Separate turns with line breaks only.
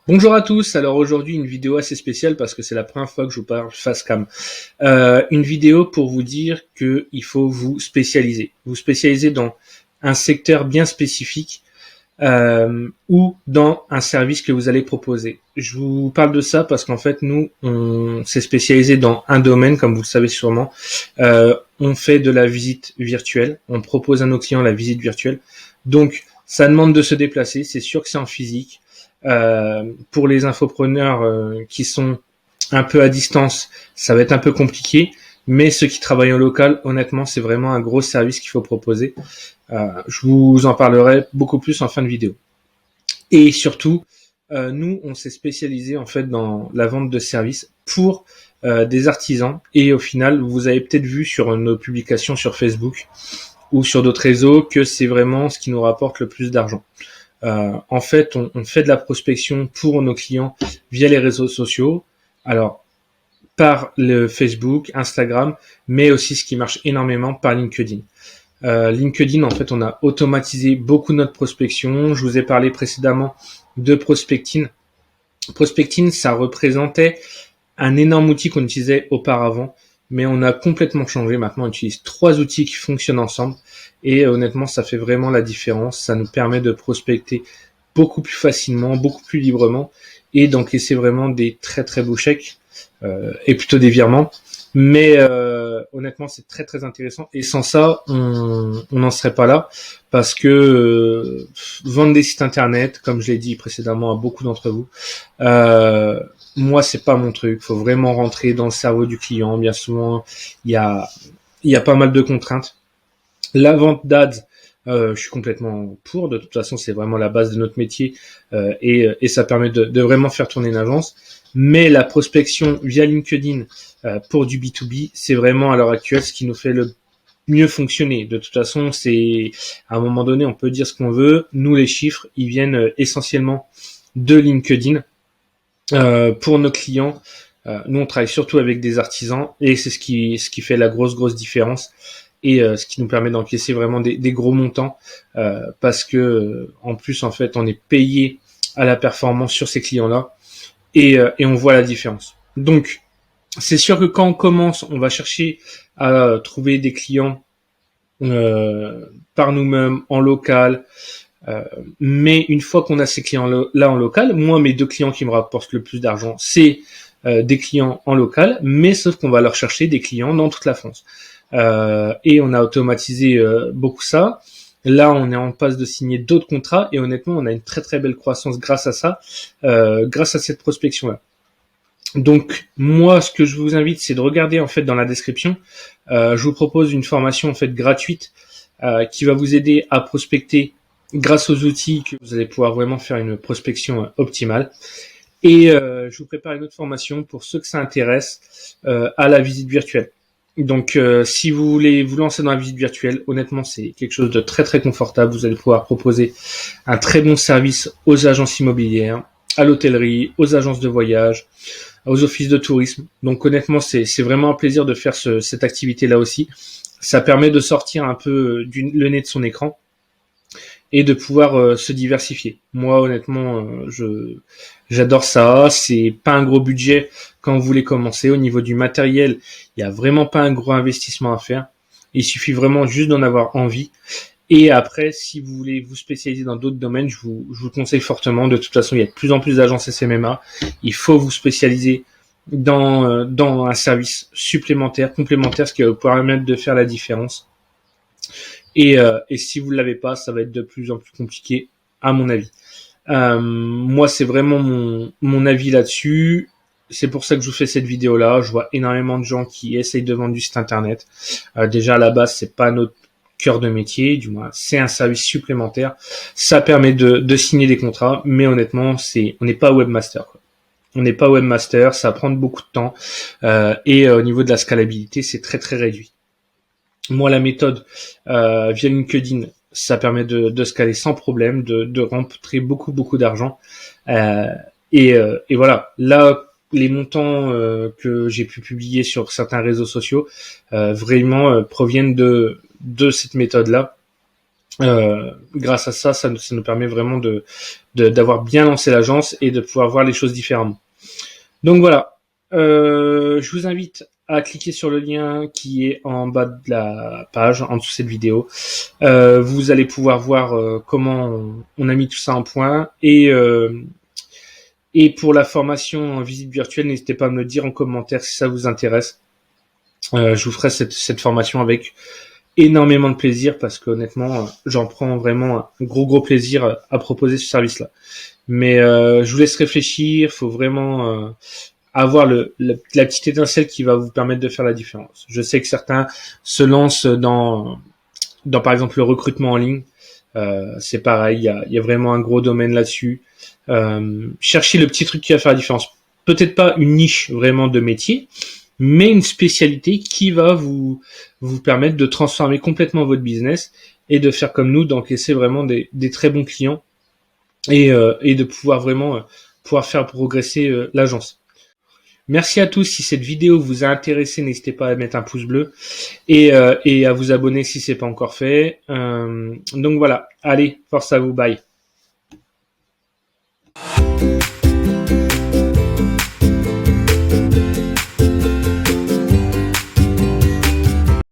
Bonjour à tous, alors aujourd'hui une vidéo assez spéciale parce que c'est la première fois que je vous parle face cam. Une vidéo pour vous dire qu'il faut vous spécialiser. Vous spécialiser dans un secteur bien spécifique ou dans un service que vous allez proposer. Je vous parle de ça parce qu'en fait nous on s'est spécialisé dans un domaine comme vous le savez sûrement. On fait de la visite virtuelle, on propose à nos clients la visite virtuelle. Donc ça demande de se déplacer, c'est sûr que c'est en physique. Pour les infopreneurs qui sont un peu à distance, ça va être un peu compliqué. Mais ceux qui travaillent en local, honnêtement, c'est vraiment un gros service qu'il faut proposer. Je vous en parlerai beaucoup plus en fin de vidéo. Et surtout, nous, on s'est spécialisé en fait dans la vente de services pour des artisans. Et au final, vous avez peut-être vu sur nos publications sur Facebook ou sur d'autres réseaux que c'est vraiment ce qui nous rapporte le plus d'argent. En fait, on fait de la prospection pour nos clients via les réseaux sociaux. Alors, par le Facebook, Instagram, mais aussi ce qui marche énormément par LinkedIn. LinkedIn, en fait, on a automatisé beaucoup de notre prospection. Je vous ai parlé précédemment de prospecting. Prospecting, ça représentait un énorme outil qu'on utilisait auparavant, mais on a complètement changé. Maintenant, on utilise 3 outils qui fonctionnent ensemble et honnêtement, ça fait vraiment la différence. Ça nous permet de prospecter beaucoup plus facilement, beaucoup plus librement et d'encaisser vraiment des très très beaux chèques et plutôt des virements. Mais honnêtement, c'est très très intéressant. Et sans ça, on n'en serait pas là parce que vendre des sites internet, comme je l'ai dit précédemment à beaucoup d'entre vous, moi c'est pas mon truc. Faut vraiment rentrer dans le cerveau du client. Bien souvent, il y a pas mal de contraintes. La vente d'ads, je suis complètement pour. De toute façon, c'est vraiment la base de notre métier et ça permet de vraiment faire tourner une agence. Mais la prospection via LinkedIn pour du B2B, c'est vraiment à l'heure actuelle ce qui nous fait le mieux fonctionner. De toute façon, c'est à un moment donné, on peut dire ce qu'on veut. Nous, les chiffres, ils viennent essentiellement de LinkedIn pour nos clients. Nous, on travaille surtout avec des artisans et c'est ce qui fait la grosse différence et ce qui nous permet d'encaisser vraiment des gros montants parce que en plus, en fait, on est payé à la performance sur ces clients-là et on voit la différence. Donc, c'est sûr que quand on commence, on va chercher à trouver des clients par nous-mêmes, en local. Mais une fois qu'on a ces clients-là en local, moi, mes 2 clients qui me rapportent le plus d'argent, c'est des clients en local, mais sauf qu'on va leur chercher des clients dans toute la France. Et on a automatisé beaucoup ça. Là, on est en passe de signer d'autres contrats et honnêtement, on a une très très belle croissance grâce à ça, grâce à cette prospection-là. Donc moi, ce que je vous invite, c'est de regarder en fait dans la description. Je vous propose une formation en fait gratuite qui va vous aider à prospecter grâce aux outils que vous allez pouvoir vraiment faire une prospection optimale. Et je vous prépare une autre formation pour ceux que ça intéresse à la visite virtuelle. Donc si vous voulez vous lancer dans la visite virtuelle, honnêtement c'est quelque chose de très très confortable. Vous allez pouvoir proposer un très bon service aux agences immobilières, à l'hôtellerie, aux agences de voyage, aux offices de tourisme. Donc honnêtement c'est vraiment un plaisir de faire cette activité là aussi. Ça permet de sortir un peu le nez de son écran et de pouvoir se diversifier. Moi, honnêtement, j'adore ça. C'est pas un gros budget quand vous voulez commencer. Au niveau du matériel, il y a vraiment pas un gros investissement à faire. Il suffit vraiment juste d'en avoir envie. Et après, si vous voulez vous spécialiser dans d'autres domaines, je vous conseille fortement. De toute façon, il y a de plus en plus d'agences SMMA. Il faut vous spécialiser dans un service supplémentaire, complémentaire, ce qui va vous permettre de faire la différence. Et si vous ne l'avez pas, ça va être de plus en plus compliqué, à mon avis. Moi, c'est vraiment mon avis là-dessus. C'est pour ça que je vous fais cette vidéo-là. Je vois énormément de gens qui essayent de vendre du site internet. Déjà, à la base, c'est pas notre cœur de métier, du moins, c'est un service supplémentaire. Ça permet de signer des contrats, mais honnêtement, on n'est pas webmaster, quoi. On n'est pas webmaster, ça va prendre beaucoup de temps. Et au niveau de la scalabilité, c'est très très réduit. Moi, la méthode via LinkedIn, ça permet de scaler sans problème, de rentrer beaucoup d'argent. Et voilà, là, les montants que j'ai pu publier sur certains réseaux sociaux vraiment proviennent de cette méthode-là. Grâce à ça, ça nous permet vraiment d'avoir bien lancé l'agence et de pouvoir voir les choses différemment. Donc voilà, je vous invite à cliquer sur le lien qui est en bas de la page, en dessous de cette vidéo. Vous allez pouvoir voir comment on a mis tout ça en point. Et pour la formation en visite virtuelle, n'hésitez pas à me le dire en commentaire si ça vous intéresse. Je vous ferai cette formation avec énormément de plaisir parce qu'honnêtement, j'en prends vraiment un gros plaisir à proposer ce service-là. Mais je vous laisse réfléchir, faut vraiment avoir la petite étincelle qui va vous permettre de faire la différence. Je sais que certains se lancent dans par exemple le recrutement en ligne. C'est pareil, il y a vraiment un gros domaine là-dessus. Cherchez le petit truc qui va faire la différence. Peut-être pas une niche vraiment de métier, mais une spécialité qui va vous permettre de transformer complètement votre business et de faire comme nous, d'encaisser vraiment des très bons clients et de pouvoir vraiment pouvoir faire progresser l'agence. Merci à tous. Si cette vidéo vous a intéressé, n'hésitez pas à mettre un pouce bleu et à vous abonner si c'est pas encore fait. Donc voilà. Allez, force à vous. Bye.